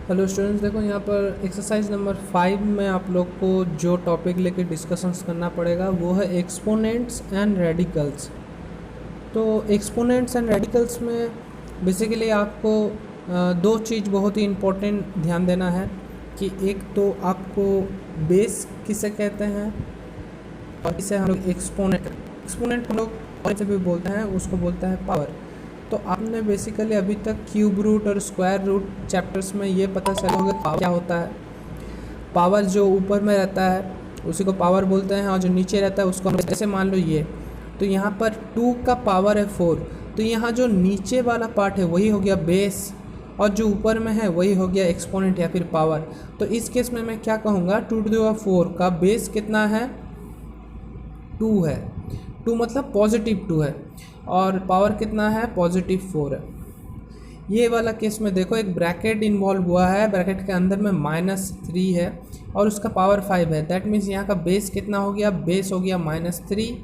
Hello students, देखो यहाँ पर एक्सरसाइज नंबर 5 में आप लोग को जो टॉपिक लेके डिस्कशंस करना पड़ेगा वो है एक्सपोनेंट्स एंड रेडिकल्स। तो एक्सपोनेंट्स एंड रेडिकल्स में बेसिकली आपको दो चीज़ बहुत ही इम्पोर्टेंट ध्यान देना है कि एक तो आपको बेस किसे कहते हैं और इसे हम लोग एक्सपोनेंट हम लोग और से भी बोलते हैं, उसको बोलते हैं पावर। तो आपने बेसिकली अभी तक क्यूब रूट और स्क्वायर रूट चैप्टर्स में ये पता चला होगा पावर क्या होता है। पावर जो ऊपर में रहता है उसी को पावर बोलते हैं और जो नीचे रहता है उसको हम जैसे मान लो ये, तो यहाँ पर 2 का पावर है 4, तो यहाँ जो नीचे वाला पार्ट है वही हो गया बेस और जो ऊपर में है वही हो गया एक्सपोनेंट या फिर पावर। तो इस केस में मैं क्या कहूँगा, 2 to the 4 का बेस कितना है, 2 है। 2 मतलब पॉजिटिव 2 है और पावर कितना है, पॉजिटिव 4 है। ये वाला केस में देखो एक ब्रैकेट इन्वॉल्व हुआ है, ब्रैकेट के अंदर में -3 है और उसका पावर 5 है। दैट मीन्स यहाँ का बेस कितना हो गया, बेस हो गया -3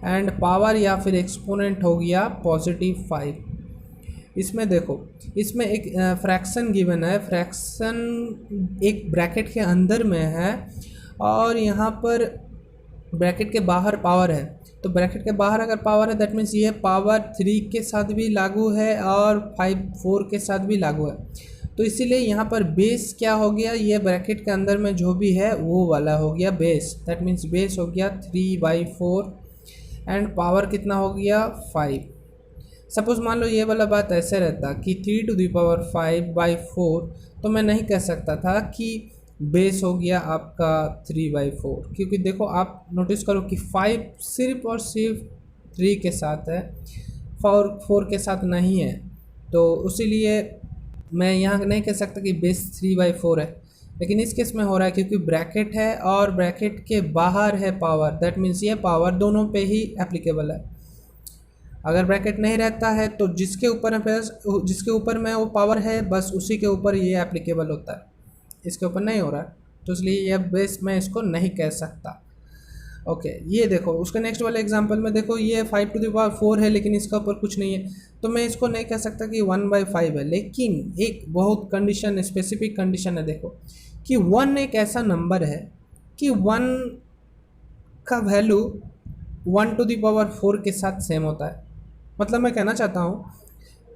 एंड पावर या फिर एक्सपोनेंट हो गया +5। इसमें देखो, इसमें एक फ्रैक्शन गिवन है, फ्रैक्शन एक ब्रैकेट के अंदर में है और यहाँ पर ब्रैकेट के बाहर पावर है। तो ब्रैकेट के बाहर अगर पावर है दैट मीन्स ये पावर 3 के साथ भी लागू है और 4 के साथ भी लागू है। तो इसीलिए यहाँ पर बेस क्या हो गया, ये ब्रैकेट के अंदर में जो भी है वो वाला हो गया बेस। दैट मीन्स बेस हो गया 3/4 एंड पावर कितना हो गया 5। सपोज़ मान लो ये वाला बात ऐसे रहता कि 3^5/4, तो मैं नहीं कह सकता था कि बेस हो गया आपका 3/4, क्योंकि देखो आप नोटिस करो कि 5 सिर्फ और सिर्फ 3 के साथ है, 4 के साथ नहीं है। तो इसीलिए मैं यहाँ नहीं कह सकता कि बेस 3/4 है, लेकिन इस केस में हो रहा है क्योंकि ब्रैकेट है और ब्रैकेट के बाहर है पावर। दैट मीन्स ये पावर दोनों पे ही एप्लीकेबल है। अगर ब्रैकेट नहीं रहता है तो जिसके ऊपर में वो पावर है बस उसी के ऊपर ये एप्लीकेबल होता है, इसके ऊपर नहीं हो रहा है, तो इसलिए यह बेस मैं इसको नहीं कह सकता। ओके, ये देखो उसके नेक्स्ट वाले एग्जांपल में देखो ये 5^4 है लेकिन इसका ऊपर कुछ नहीं है, तो मैं इसको नहीं कह सकता कि 1/5 है। लेकिन एक बहुत कंडीशन, स्पेसिफिक कंडीशन है, देखो कि 1 एक ऐसा नंबर है कि 1 का वैल्यू 1^4 के साथ सेम होता है। मतलब मैं कहना चाहता हूँ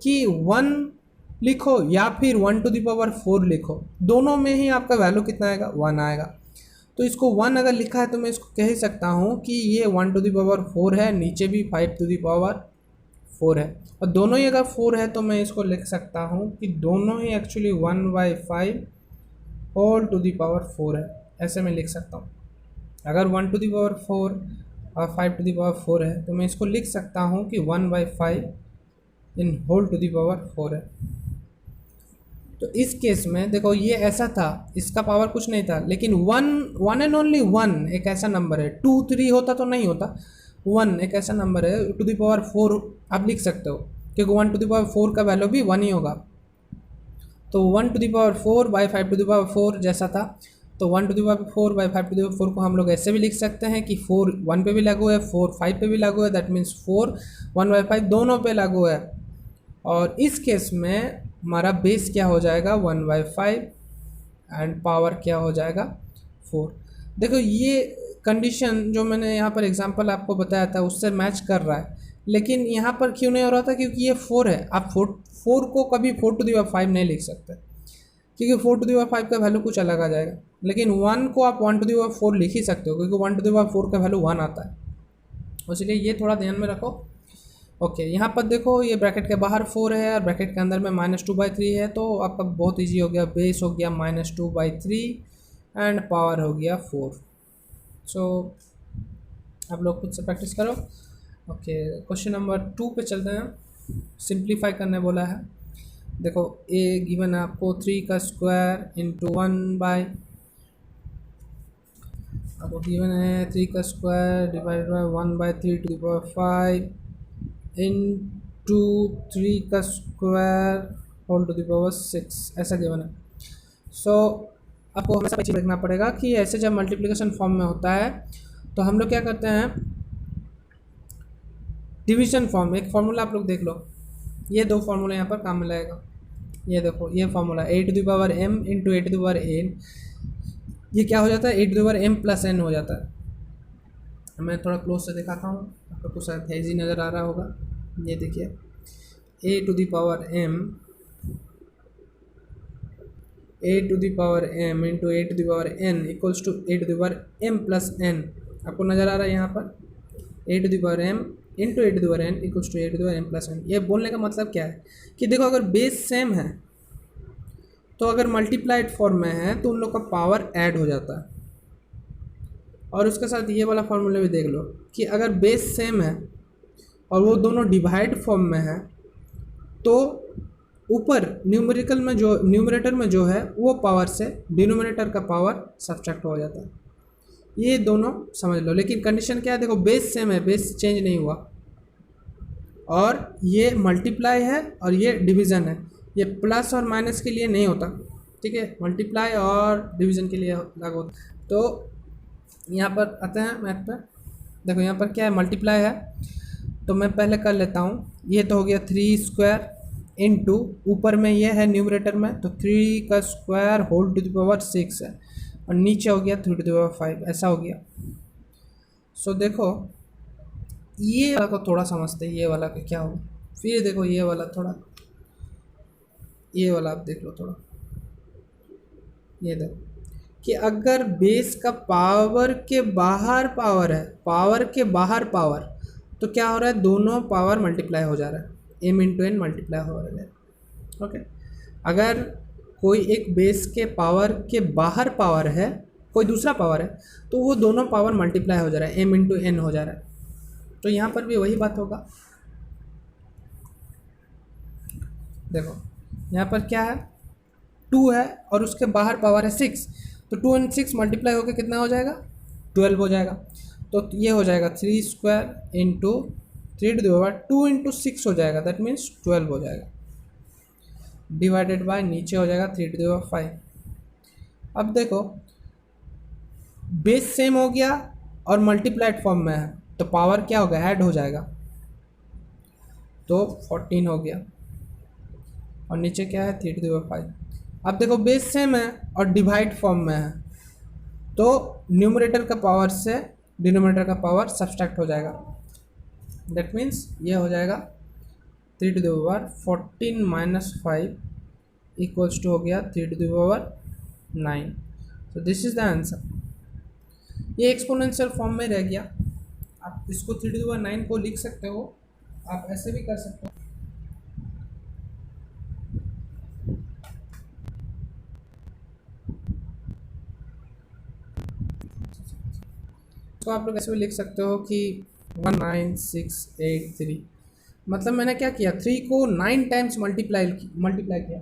कि 1 लिखो या फिर 1^4 लिखो, दोनों में ही आपका वैल्यू कितना आएगा, 1 आएगा। तो इसको 1 अगर लिखा है तो मैं इसको कह ही सकता हूँ कि ये 1^4 है, नीचे भी 5^4 है और दोनों ही अगर 4 है तो मैं इसको लिख सकता हूँ कि दोनों ही एक्चुअली 1/5 है। ऐसे मैं लिख सकता हूँ। अगर 1^4 और 5^4 है तो मैं इसको लिख सकता हूँ कि 1/5 है। तो इस केस में देखो ये ऐसा था, इसका पावर कुछ नहीं था, लेकिन 1 एंड ओनली 1 एक ऐसा नंबर है। 2 3 होता तो नहीं होता, 1 एक ऐसा नंबर है, 2^4 आप लिख सकते हो क्योंकि 1^4 का वैल्यू भी 1 ही होगा। तो 1^4/5^4 जैसा था, तो 1^4/5^4 को हम लोग ऐसे भी लिख सकते हैं कि 4 1 पे भी लागू है, 4 5 पे भी लागू है। दैट मीन्स 4 1/5 दोनों पे लागू है। और इस केस में हमारा बेस क्या हो जाएगा, 1/5 एंड पावर क्या हो जाएगा 4। देखो ये कंडीशन जो मैंने यहाँ पर एग्जांपल आपको बताया था उससे मैच कर रहा है, लेकिन यहाँ पर क्यों नहीं हो रहा था, क्योंकि ये 4 है। आप 4 को कभी 4^5 नहीं लिख सकते क्योंकि 4^5 का वैल्यू कुछ अलग आ जाएगा, लेकिन 1 को आप 1^4 लिख ही सकते हो क्योंकि 1^4 का वैल्यू 1 आता है। इसलिए ये थोड़ा ध्यान में रखो। ओके, यहाँ पर देखो ये ब्रैकेट के बाहर 4 है और ब्रैकेट के अंदर में -2/3 है, तो आपका बहुत इजी हो गया। बेस हो गया -2/3 एंड पावर हो गया 4। सो आप लोग खुद से प्रैक्टिस करो। ओके, क्वेश्चन नंबर 2 पे चलते हैं। सिंप्लीफाई करने बोला है। देखो ए गिवन है आपको 3 का स्क्वायर इंटू 1 आपको गिवन है 3 का स्क्वायर डिवाइडेड बाय 1/3^5 इंटू 3 का स्क्वायर होल⁻6 ऐसा गिवन है। सो आपको हमेशा चीज़ देखना पड़ेगा कि ऐसे जब मल्टीप्लिकेशन फॉर्म में होता है तो हम लोग क्या करते हैं, डिवीजन फॉर्म। एक फार्मूला आप लोग देख लो, ये 2 फार्मूला यहाँ पर काम में लगेगा। ये देखो ये formula A to the power M into A to the power N, ये क्या हो जाता है, A to the power M plus N हो जाता है। मैं थोड़ा क्लोज से दिखाता हूँ, आप लोग को शायद हेजी नज़र आ रहा होगा। ये देखिए A to the power M, A to the power M into A to the power N equals to A to the power M plus N. आपको नज़र आ रहा है यहाँ पर A to the power M into A to the power N equals to A to the power M plus N. ये बोलने का मतलब क्या है कि देखो अगर बेस सेम है तो अगर मल्टीप्लाइड फॉर्म में है तो उन लोग का पावर ऐड हो जाता है। और उसके साथ ये वाला फॉर्मूला भी देख लो कि अगर बेस सेम है और वो दोनों डिवाइड फॉर्म में है तो ऊपर न्यूमेरिकल में जो न्यूमरेटर में जो है वो पावर से डिनोमिनेटर का पावर सब्ट्रैक्ट हो जाता है। ये दोनों समझ लो, लेकिन कंडीशन क्या है, देखो बेस सेम है, बेस चेंज नहीं हुआ, और ये मल्टीप्लाई है और ये डिवीज़न है। ये प्लस और माइनस के लिए नहीं होता, ठीक है, मल्टीप्लाई और डिवीज़न के लिए लागू होता। तो यहाँ पर आते हैं मैथ पे। देखो यहाँ पर क्या है, मल्टीप्लाई है, तो मैं पहले कर लेता हूँ। ये तो हो गया 3 स्क्वायर इंटू ऊपर में ये है न्यूमरेटर में तो 3 का square whole to the power 6 है, और नीचे हो गया 3 टू द पावर 5, ऐसा हो गया। सो देखो ये वाला को थोड़ा समझते हैं, ये वाला का क्या होगा। फिर देखो ये वाला थोड़ा, ये वाला आप देख लो थोड़ा। ये देखो कि अगर बेस का पावर के बाहर पावर है, पावर के बाहर पावर, तो क्या हो रहा है, दोनों पावर मल्टीप्लाई हो जा रहा है, एम इंटू एन मल्टीप्लाई हो रहा है। ओके, अगर कोई एक बेस के पावर के बाहर पावर है, कोई दूसरा पावर है, तो वो दोनों पावर मल्टीप्लाई हो जा रहा है, एम इंटू एन हो जा रहा है। तो यहाँ पर भी वही बात होगा। देखो यहाँ पर क्या है, 2 है और उसके बाहर पावर है 6, तो 2 और 6 मल्टीप्लाई होकर कितना हो जाएगा, 12 हो जाएगा। तो ये हो जाएगा 3 square into 3 to the power 2 into 6 हो जाएगा, दैट मीन्स 12 हो जाएगा, डिवाइडेड बाय नीचे हो जाएगा 3 टू द पावर 5। अब देखो बेस सेम हो गया और मल्टीप्लाइड फॉर्म में है तो पावर क्या होगा, ऐड हो जाएगा, तो 14 हो गया, और नीचे क्या है 3 टू द पावर 5। अब देखो बेस सेम है और डिवाइड फॉर्म में है तो न्यूमरेटर का पावर से डिनोमिनेटर का पावर सब्सट्रैक्ट हो जाएगा, दैट मीन्स ये हो जाएगा 3 to the power 14 minus 5 equals to हो गया 3 टू द पावर 9। तो दिस इज द आंसर। ये एक्सपोनेंशियल फॉर्म में रह गया। आप इसको 3 टू द पावर 9 को लिख सकते हो, आप ऐसे भी कर सकते हो। तो आप लोग ऐसे भी लिख सकते हो कि 19683, मतलब मैंने क्या किया, 3 को 9 टाइम्स मल्टीप्लाई किया,